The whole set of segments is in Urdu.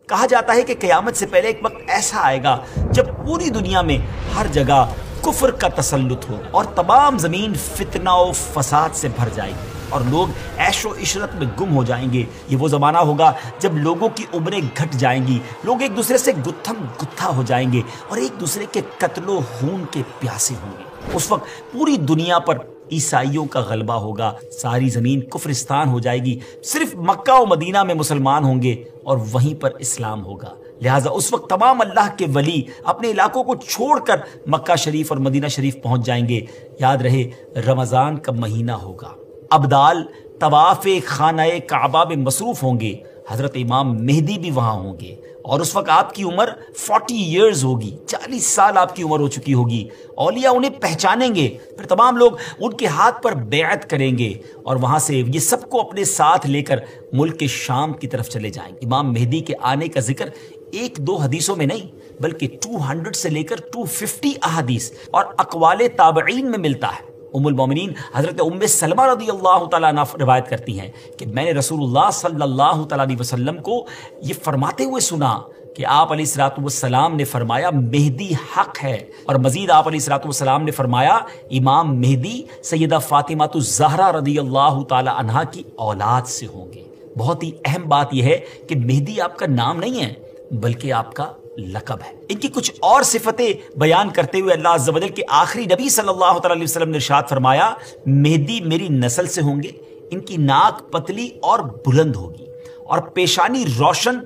کہا جاتا ہے کہ قیامت سے پہلے ایک وقت ایسا آئے گا جب پوری دنیا میں ہر جگہ کفر کا تسلط ہو اور تمام زمین فتنہ و فساد سے بھر جائے گی اور لوگ عیش و عشرت میں گم ہو جائیں گے۔ یہ وہ زمانہ ہوگا جب لوگوں کی عمریں گھٹ جائیں گی، لوگ ایک دوسرے سے گتھم گتھا ہو جائیں گے اور ایک دوسرے کے قتل و خون کے پیاسے ہوں گے۔ اس وقت پوری دنیا پر عیسائیوں کا غلبہ ہوگا، ساری زمین کفرستان ہو جائے گی، صرف مکہ و مدینہ میں مسلمان ہوں گے اور وہیں پر اسلام ہوگا۔ لہٰذا اس وقت تمام اللہ کے ولی اپنے علاقوں کو چھوڑ کر مکہ شریف اور مدینہ شریف پہنچ جائیں گے۔ یاد رہے رمضان کا مہینہ ہوگا، ابدال طواف خانہ کعبہ میں مصروف ہوں گے، حضرت امام مہدی بھی وہاں ہوں گے اور اس وقت آپ کی عمر 40 ایئرز ہوگی، 40 سال آپ کی عمر ہو چکی ہوگی۔ اولیاء انہیں پہچانیں گے، پھر تمام لوگ ان کے ہاتھ پر بیعت کریں گے اور وہاں سے یہ سب کو اپنے ساتھ لے کر ملک شام کی طرف چلے جائیں گے۔ امام مہدی کے آنے کا ذکر ایک دو حدیثوں میں نہیں بلکہ 200 سے لے کر 250 احادیث اور اقوال تابعین میں ملتا ہے۔ ام المومنین حضرت ام سلمہ رضی اللہ تعالیٰ عنہ روایت کرتی ہیں کہ میں نے رسول اللہ صلی اللہ تعالیٰ علیہ وسلم کو یہ فرماتے ہوئے سنا کہ آپ علیہ الصلوۃ والسلام نے فرمایا مہدی حق ہے، اور مزید آپ علیہ الصلوۃ والسلام نے فرمایا امام مہدی سیدہ فاطمہ الزہرا رضی اللہ تعالیٰ عنہا کی اولاد سے ہوں گے۔ بہت ہی اہم بات یہ ہے کہ مہدی آپ کا نام نہیں ہے بلکہ آپ کا لقب ہے۔ ان کی کچھ اور صفتیں بیان کرتے ہوئے اللہ عز و جل کے آخری نبی صلی اللہ تعالیٰ علیہ وسلم نے ارشاد فرمایا مہدی میری نسل سے ہوں گے، ان کی ناک پتلی اور بلند ہوگی اور پیشانی روشن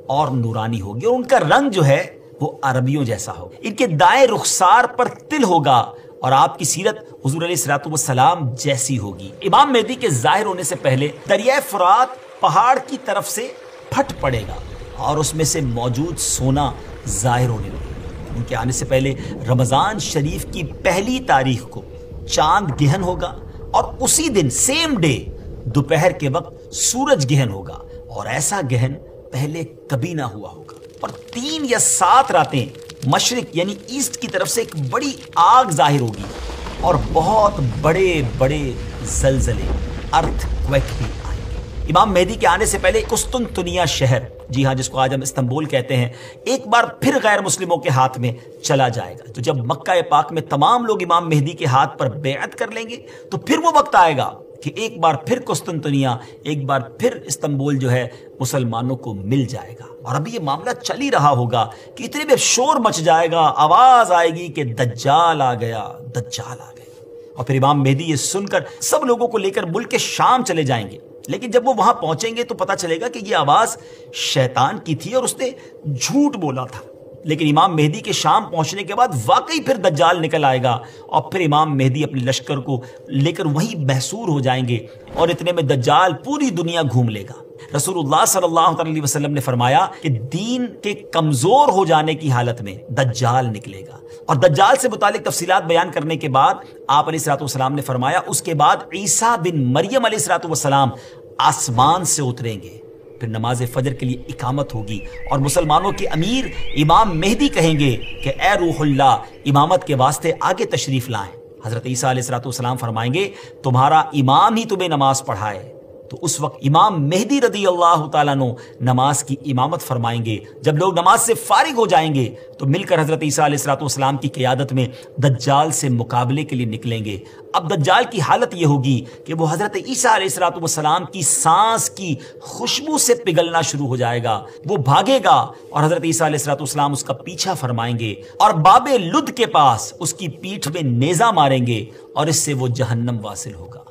اور نورانی ہوگی اور ان کا رنگ جو ہے وہ عربیوں جیسا ہوگا، ان کے دائیں رخسار پر تل ہوگا اور آپ کی سیرت حضور علیہ الصلوۃ والسلام جیسی ہوگی۔ امام مہدی کے ظاہر ہونے سے پہلے دریائے فرات پہاڑ کی طرف سے پھٹ پڑے گا اور اس میں سے موجود سونا ظاہر ہونے لگے گا۔ ان کے آنے سے پہلے رمضان شریف کی پہلی تاریخ کو چاند گہن ہوگا اور اسی دن سیم ڈے دوپہر کے وقت سورج گہن ہوگا، اور ایسا گہن پہلے کبھی نہ ہوا ہوگا۔ اور 3 یا 7 راتیں مشرق یعنی ایسٹ کی طرف سے ایک بڑی آگ ظاہر ہوگی اور بہت بڑے بڑے زلزلے ارتھ کویک بھی آئیں گے۔ امام مہدی کے آنے سے پہلے قسطنطنیہ شہر، جی ہاں جس کو آج ہم استنبول کہتے ہیں، ایک بار پھر غیر مسلموں کے ہاتھ میں چلا جائے گا۔ تو جب مکہ پاک میں تمام لوگ امام مہدی کے ہاتھ پر بیعت کر لیں گے تو پھر وہ وقت آئے گا کہ ایک بار پھر قسطنطنیہ، ایک بار پھر استنبول جو ہے مسلمانوں کو مل جائے گا۔ اور ابھی یہ معاملہ چل ہی رہا ہوگا کہ اتنے میں شور مچ جائے گا، آواز آئے گی کہ دجال آ گیا، دجال آ گیا، اور پھر امام مہدی یہ سن کر سب لوگوں کو لے کر ملک شام چلے جائیں گے۔ لیکن جب وہ وہاں پہنچیں گے تو پتہ چلے گا کہ یہ آواز شیطان کی تھی اور اس نے جھوٹ بولا تھا۔ لیکن امام مہدی کے شام پہنچنے کے بعد واقعی پھر دجال نکل آئے گا اور پھر امام مہدی اپنے لشکر کو لے کر وہیں محصور ہو جائیں گے اور اتنے میں دجال پوری دنیا گھوم لے گا۔ رسول اللہ صلی اللہ علیہ وسلم نے فرمایا کہ دین کے کمزور ہو جانے کی حالت میں دجال نکلے گا، اور دجال سے متعلق تفصیلات بیان کرنے کے بعد آپ علیہ الصلوۃ والسلام نے فرمایا اس کے بعد عیسیٰ بن مریم علیہ الصلوۃ والسلام آسمان سے اتریں گے، پھر نماز فجر کے لیے اقامت ہوگی اور مسلمانوں کے امیر امام مہدی کہیں گے کہ اے روح اللہ امامت کے واسطے آگے تشریف لائیں۔ حضرت عیسیٰ علیہ الصلوۃ والسلام فرمائیں گے تمہارا امام ہی تمہیں نماز پڑھائے، تو اس وقت امام مہدی رضی اللہ تعالیٰ عنہ نماز کی امامت فرمائیں گے۔ جب لوگ نماز سے فارغ ہو جائیں گے تو مل کر حضرت عیسیٰ علیہ الصلوۃ والسلام کی قیادت میں دجال سے مقابلے کے لیے نکلیں گے۔ اب دجال کی حالت یہ ہوگی کہ وہ حضرت عیسیٰ علیہ الصلوۃ والسلام کی سانس کی خوشبو سے پگھلنا شروع ہو جائے گا، وہ بھاگے گا اور حضرت عیسیٰ علیہ الصلوۃ والسلام اس کا پیچھا فرمائیں گے اور باب لد کے پاس اس کی پیٹھ میں نیزہ ماریں گے اور اس سے وہ جہنم واصل ہوگا۔